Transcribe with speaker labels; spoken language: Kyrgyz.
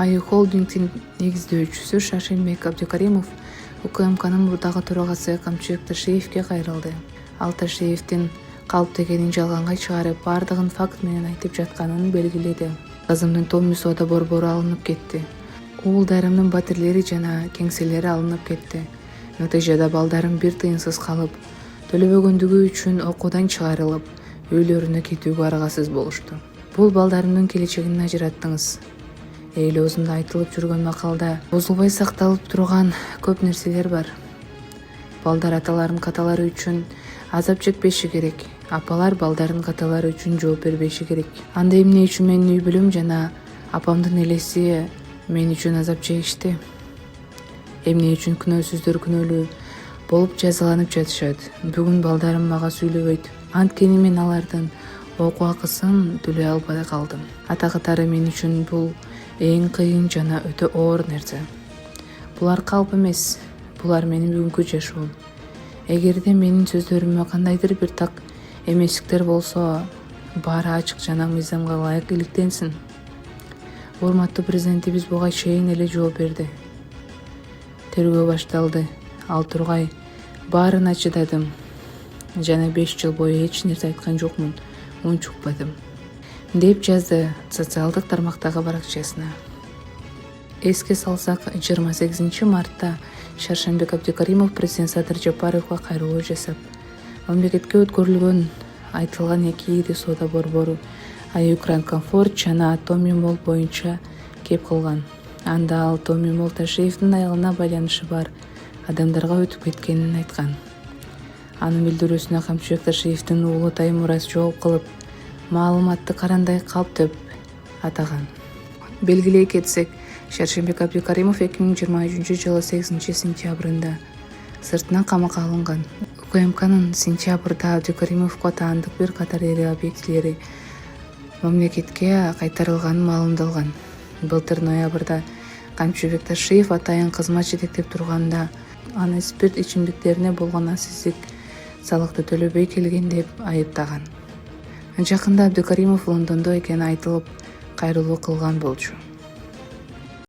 Speaker 1: АИ холдингдин негиздөөчүсү Шаршенбек Абдикаримов УКМКнын мурдагы төрагасы Камчыбек Ташиевке кайрылды. Ал Ташиевдин калп дегенин жалганга чыгарып, бардыгын факт менен айтып жатканын белгиледи. Кызымдын Томми соода борбору алынып кетти. Уулдарымдын батирлери жана кеңселери алынып кетти. Натыйжада балдарым бир тыйынсыз калып, төлөбөгөндүгү үчүн окуудан чыгарылып, үйлөрүнө кетүүгө аргасыз болушту. Бул балдарымдын келечегин ажыраттыңыз. Элибизде айтылып жүргөн макалда бузулбай сакталып турган көп нерселер бар. Балдар аталарын каталары үчүн азап чекпеши керек. Апалар балдарын каталары үчүн жооп бербеши керек. Анда эмне үчүн менин үй бүлөм жана апамдын элеси мен үчүн азап чегишти? Эмне үчүн күнөөсүздөр күнөөлүү болуп жазаланып жатышат? Бүгүн балдарым мага сүйлөбөйт. Анткени мен алардын окуу акысын төлөй албай калдым. Ата катары мен үчүн бул эң кыйын жана өтө оор нерсе. Булар калп эмес, булар менин бүгүнкү жашоом. Эгерде менин сөздөрүмө кандайдыр бир так эместиктер болсо, баары ачык жана мыйзамга ылайык иликтенсин. Урматтуу президентибиз буга чейин эле жооп берди. Тергөө башталды. Ал тургай баарына чыдадым жана 5 жыл бою эч нерсе айткан жокмун, унчукпадым, деп жазды социалдык тармактагы баракчасына. Эске салсак, 28 мартта Шаршенбек Абдикаримов президент Садыр Жапаровго кайрылуу жасап, мамлекетке өткөрүлгөн айтылган 2 ири соода борбору АИ Украин Комфорт жана Томми Молл боюнча кеп кылган. Анда ал Томми Молл Ташиевдин аялына байланышы бар адамдарга өтүп кеткенин айткан. Анын билдирүүсүнө Камчыбек Ташиевдин уулу Таймураз жооп кылып, маалыматты карандай калп деп атаган. Белгилей кетсек, Шаршенбек Абдикаримов 2023 жылы 8 сентябрында сыртынан камакка алынган. УКМКнын сентябрда Абдикаримовго таандык бир катар эри объектилери мамлекетке кайтарылганы маалымдалган. Былтыр ноябрда Камчыбек Ташиев атайын кызмат жетектеп турганда аны спирт ичимдиктерине болгон асиздик салыкты төлөбөй келген деп айыптаган. Жакында Абдикаримов Лондондо экени айтылып, кайрылуу кылган болчу.